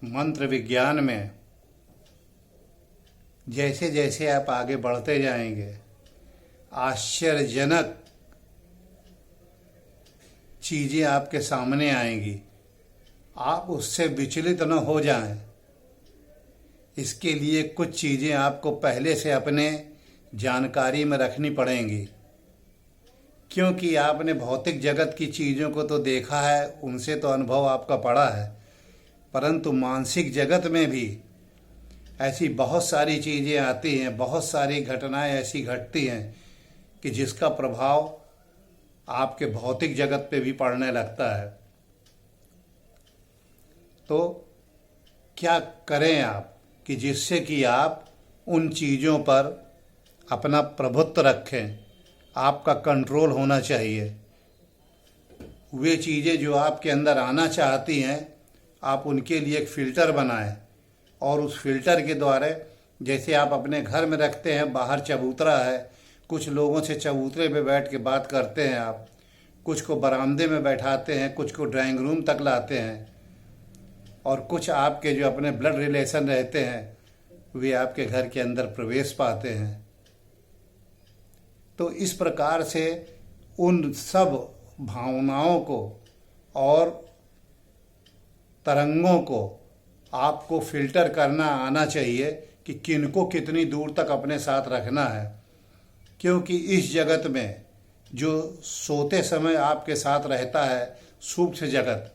मंत्र विज्ञान में जैसे जैसे आप आगे बढ़ते जाएंगे, आश्चर्यजनक चीज़ें आपके सामने आएंगी। आप उससे विचलित न हो जाएं। इसके लिए कुछ चीज़ें आपको पहले से अपने जानकारी में रखनी पड़ेंगी, क्योंकि आपने भौतिक जगत की चीज़ों को तो देखा है, उनसे तो अनुभव आपका पड़ा है, परंतु मानसिक जगत में भी ऐसी बहुत सारी चीज़ें आती हैं, बहुत सारी घटनाएं ऐसी घटती हैं कि जिसका प्रभाव आपके भौतिक जगत पे भी पड़ने लगता है। तो क्या करें आप कि जिससे कि आप उन चीज़ों पर अपना प्रभुत्व रखें, आपका कंट्रोल होना चाहिए। वे चीज़ें जो आपके अंदर आना चाहती हैं, आप उनके लिए एक फ़िल्टर बनाएं, और उस फिल्टर के द्वारा, जैसे आप अपने घर में रखते हैं, बाहर चबूतरा है, कुछ लोगों से चबूतरे पे बैठ के बात करते हैं आप, कुछ को बरामदे में बैठाते हैं, कुछ को ड्राइंग रूम तक लाते हैं, और कुछ आपके जो अपने ब्लड रिलेशन रहते हैं वे आपके घर के अंदर प्रवेश पाते हैं। तो इस प्रकार से उन सब भावनाओं को और तरंगों को आपको फिल्टर करना आना चाहिए कि किनको कितनी दूर तक अपने साथ रखना है। क्योंकि इस जगत में जो सोते समय आपके साथ रहता है, सूक्ष्म जगत,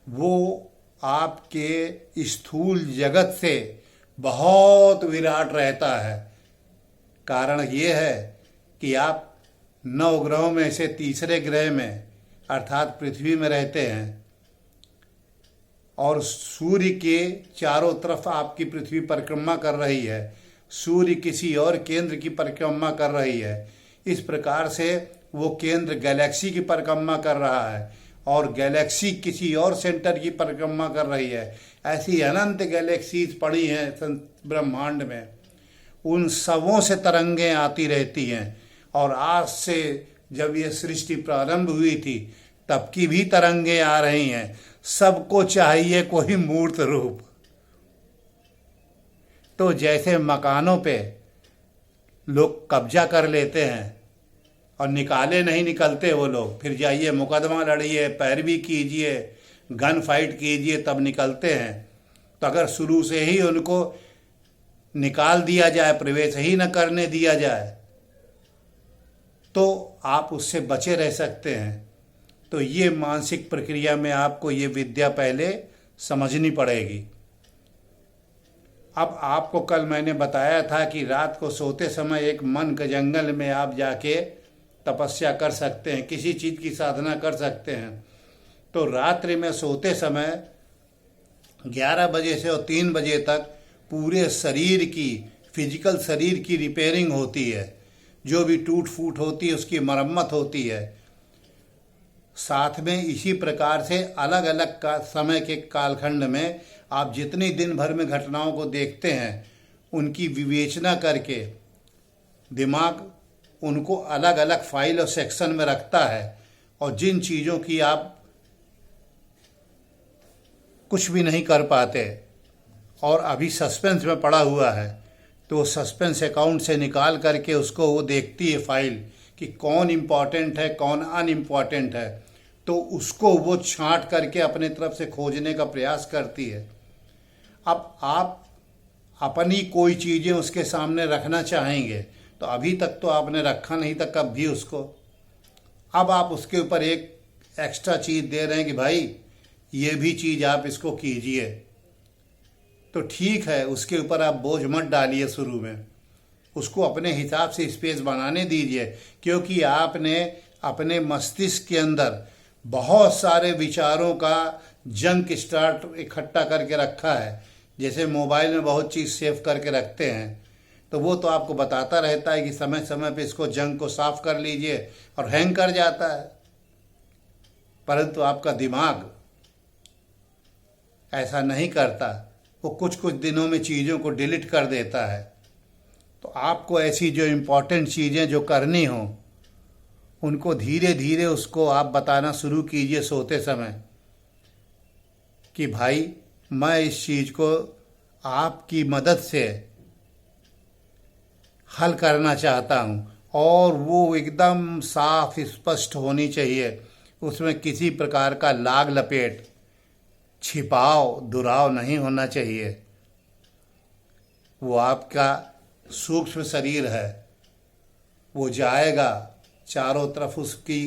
वो आपके स्थूल जगत से बहुत विराट रहता है। कारण ये है कि आप 9 ग्रहों में से तीसरे ग्रह में अर्थात पृथ्वी में रहते हैं, और सूर्य के चारों तरफ आपकी पृथ्वी परिक्रमा कर रही है, सूर्य किसी और केंद्र की परिक्रमा कर रही है। इस प्रकार से वो केंद्र गैलेक्सी की परिक्रमा कर रहा है, और गैलेक्सी किसी और सेंटर की परिक्रमा कर रही है। ऐसी अनंत गैलेक्सीज पड़ी हैं ब्रह्मांड में, उन सबों से तरंगें आती रहती हैं। और आज से जब ये सृष्टि प्रारंभ हुई थी तब की भी तरंगें आ रही हैं। सबको चाहिए कोई मूर्त रूप। तो जैसे मकानों पे लोग कब्जा कर लेते हैं और निकाले नहीं निकलते वो लोग, फिर जाइए मुकदमा लड़िए, पैरवी कीजिए, गन फाइट कीजिए, तब निकलते हैं। तो अगर शुरू से ही उनको निकाल दिया जाए, प्रवेश ही न करने दिया जाए, तो आप उससे बचे रह सकते हैं। तो ये मानसिक प्रक्रिया में आपको ये विद्या पहले समझनी पड़ेगी। अब आपको कल मैंने बताया था कि रात को सोते समय एक मन के जंगल में आप जाके तपस्या कर सकते हैं, किसी चीज़ की साधना कर सकते हैं। तो रात्रि में सोते समय 11 बजे से और 3 बजे तक पूरे शरीर की, फिजिकल शरीर की रिपेयरिंग होती है। जो भी टूट फूट होती है उसकी मरम्मत होती है। साथ में इसी प्रकार से अलग अलग समय के कालखंड में आप जितनी दिन भर में घटनाओं को देखते हैं, उनकी विवेचना करके दिमाग उनको अलग अलग फाइल और सेक्शन में रखता है। और जिन चीज़ों की आप कुछ भी नहीं कर पाते और अभी सस्पेंस में पड़ा हुआ है, तो सस्पेंस अकाउंट से निकाल करके उसको वो देखती है फाइल कि कौन इम्पॉर्टेंट है, कौन अनइम्पॉर्टेंट है। तो उसको वो छांट करके अपने तरफ से खोजने का प्रयास करती है। अब आप अपनी कोई चीज़ें उसके सामने रखना चाहेंगे, तो अभी तक तो आपने रखा नहीं था कभी उसको। अब आप उसके ऊपर एक एक्स्ट्रा चीज़ दे रहे हैं कि भाई ये भी चीज़ आप इसको कीजिए, तो ठीक है, उसके ऊपर आप बोझ मत डालिए। शुरू में उसको अपने हिसाब से स्पेस बनाने दीजिए, क्योंकि आपने अपने मस्तिष्क के अंदर बहुत सारे विचारों का जंक स्टार्ट इकट्ठा करके रखा है। जैसे मोबाइल में बहुत चीज़ सेव करके रखते हैं, तो वो तो आपको बताता रहता है कि समय समय पे इसको जंक को साफ कर लीजिए, और हैंग कर जाता है। परंतु आपका दिमाग ऐसा नहीं करता, वो कुछ कुछ दिनों में चीज़ों को डिलीट कर देता है। तो आपको ऐसी जो इम्पोर्टेंट चीज़ें जो करनी हो, उनको धीरे धीरे उसको आप बताना शुरू कीजिए सोते समय कि भाई मैं इस चीज़ को आपकी मदद से हल करना चाहता हूँ, और वो एकदम साफ स्पष्ट होनी चाहिए। उसमें किसी प्रकार का लाग लपेट, छिपाव दुराव नहीं होना चाहिए। वो आपका सूक्ष्म शरीर है, वो जाएगा, चारों तरफ उसकी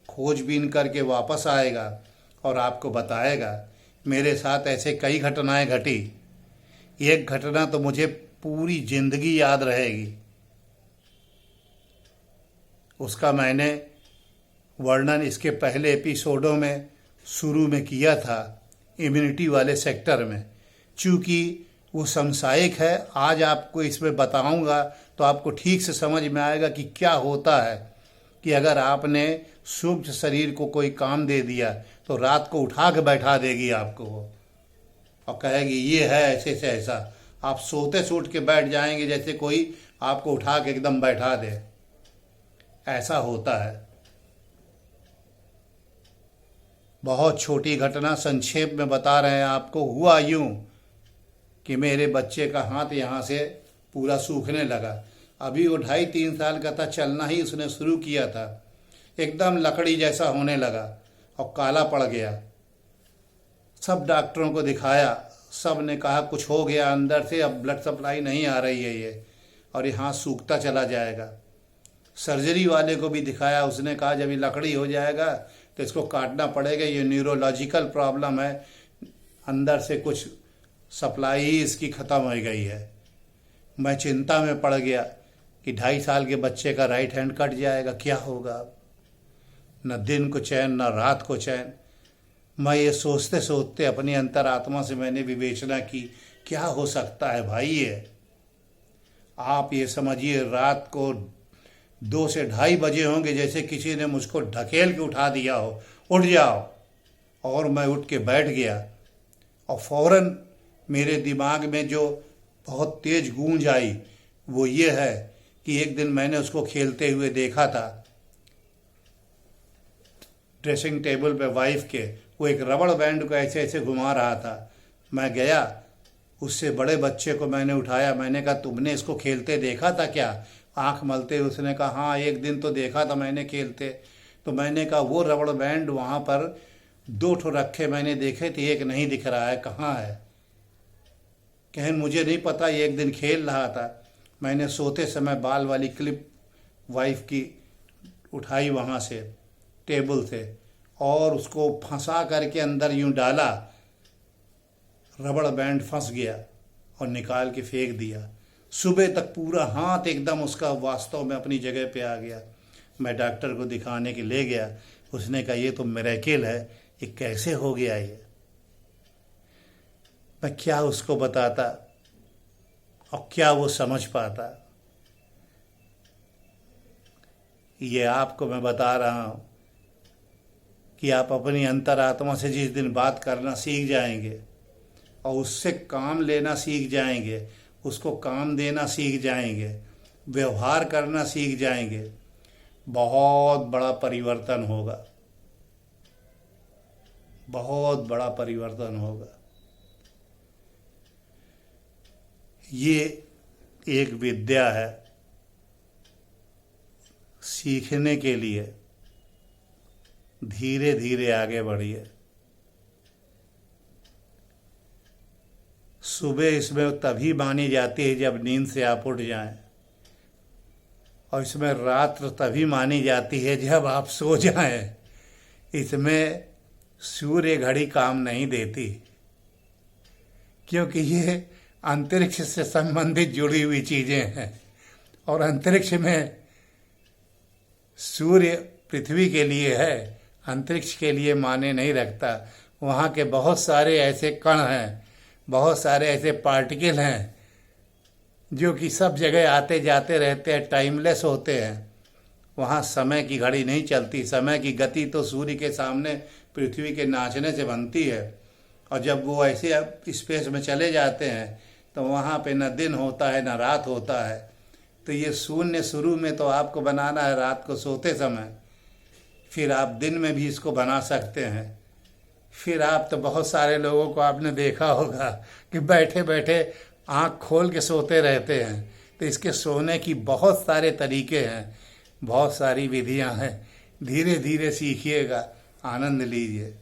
खोजबीन करके वापस आएगा और आपको बताएगा। मेरे साथ ऐसे कई घटनाएं घटी। एक घटना तो मुझे पूरी जिंदगी याद रहेगी। उसका मैंने वर्णन इसके पहले एपिसोडों में शुरू में किया था, इम्यूनिटी वाले सेक्टर में। चूँकि वो समसायिक है, आज आपको इसमें बताऊंगा तो आपको ठीक से समझ में आएगा कि क्या होता है कि अगर आपने सूक्ष्म शरीर को कोई काम दे दिया तो रात को उठा के बैठा देगी आपको वो, और कहेगी ये है ऐसे से ऐसा। आप सोते से उठ के बैठ जाएंगे जैसे कोई आपको उठा के एकदम बैठा दे। ऐसा होता है। बहुत छोटी घटना संक्षेप में बता रहे हैं आपको। हुआ यूं कि मेरे बच्चे का हाथ यहाँ से पूरा सूखने लगा। अभी वो 2.5-3 साल का था, चलना ही उसने शुरू किया था। एकदम लकड़ी जैसा होने लगा और काला पड़ गया। सब डॉक्टरों को दिखाया, सब ने कहा कुछ हो गया अंदर से, अब ब्लड सप्लाई नहीं आ रही है ये, और ये हाथ सूखता चला जाएगा। सर्जरी वाले को भी दिखाया, उसने कहा जब ये लकड़ी हो जाएगा तो इसको काटना पड़ेगा, ये न्यूरोलॉजिकल प्रॉब्लम है, अंदर से कुछ सप्लाई ही इसकी ख़त्म हो गई है। मैं चिंता में पड़ गया कि 2.5 साल के बच्चे का राइट हैंड कट जाएगा, क्या होगा। न दिन को चैन न रात को चैन। मैं ये सोचते सोचते अपनी अंतरात्मा से मैंने विवेचना की, क्या हो सकता है भाई ये। आप ये समझिए रात को 2 से 2:30 बजे होंगे, जैसे किसी ने मुझको ढकेल के उठा दिया हो, उठ जाओ। और मैं उठ के बैठ गया और फौरन मेरे दिमाग में जो बहुत तेज गूंज आई वो ये है कि एक दिन मैंने उसको खेलते हुए देखा था ड्रेसिंग टेबल पे वाइफ के। वो एक रबड़ बैंड को ऐसे ऐसे घुमा रहा था। मैं गया, उससे बड़े बच्चे को मैंने उठाया, मैंने कहा तुमने इसको खेलते देखा था क्या। आंख मलते उसने कहा हाँ एक दिन तो देखा था मैंने खेलते। तो मैंने कहा वो रबड़ बैंड वहाँ पर 2 ठो रखे मैंने देखे थे, एक नहीं दिख रहा है, कहाँ है। कहें मुझे नहीं पता, ये एक दिन खेल रहा था। मैंने सोते समय बाल वाली क्लिप वाइफ की उठाई वहाँ से टेबल से और उसको फंसा करके अंदर यूं डाला, रबड़ बैंड फंस गया और निकाल के फेंक दिया। सुबह तक पूरा हाथ एकदम उसका वास्तव में अपनी जगह पे आ गया। मैं डॉक्टर को दिखाने के ले गया, उसने कहा ये तो मिरेकल है, ये कैसे हो गया ये। मैं क्या उसको बताता और क्या वो समझ पाता। ये आपको मैं बता रहा हूँ कि आप अपनी अंतरात्मा से जिस दिन बात करना सीख जाएंगे और उससे काम लेना सीख जाएंगे, उसको काम देना सीख जाएंगे, व्यवहार करना सीख जाएंगे, बहुत बड़ा परिवर्तन होगा, बहुत बड़ा परिवर्तन होगा। ये एक विद्या है, सीखने के लिए धीरे धीरे आगे बढ़िए। सुबह इसमें तभी मानी जाती है जब नींद से आप उठ जाएं, और इसमें रात्र तभी मानी जाती है जब आप सो जाएं। इसमें सूर्य घड़ी काम नहीं देती, क्योंकि ये अंतरिक्ष से संबंधित जुड़ी हुई चीज़ें हैं, और अंतरिक्ष में सूर्य पृथ्वी के लिए है, अंतरिक्ष के लिए माने नहीं रखता। वहाँ के बहुत सारे ऐसे कण हैं, बहुत सारे ऐसे पार्टिकल हैं जो कि सब जगह आते जाते रहते हैं, टाइमलेस होते हैं। वहाँ समय की घड़ी नहीं चलती। समय की गति तो सूर्य के सामने पृथ्वी के नाचने से बनती है, और जब वो ऐसे स्पेस में चले जाते हैं तो वहाँ पे न दिन होता है न रात होता है। तो ये शून्य शुरू में तो आपको बनाना है रात को सोते समय, फिर आप दिन में भी इसको बना सकते हैं, फिर आप तो बहुत सारे लोगों को आपने देखा होगा कि बैठे बैठे आँख खोल के सोते रहते हैं। तो इसके सोने की बहुत सारे तरीके हैं, बहुत सारी विधियां हैं। धीरे धीरे सीखिएगा, आनंद लीजिए।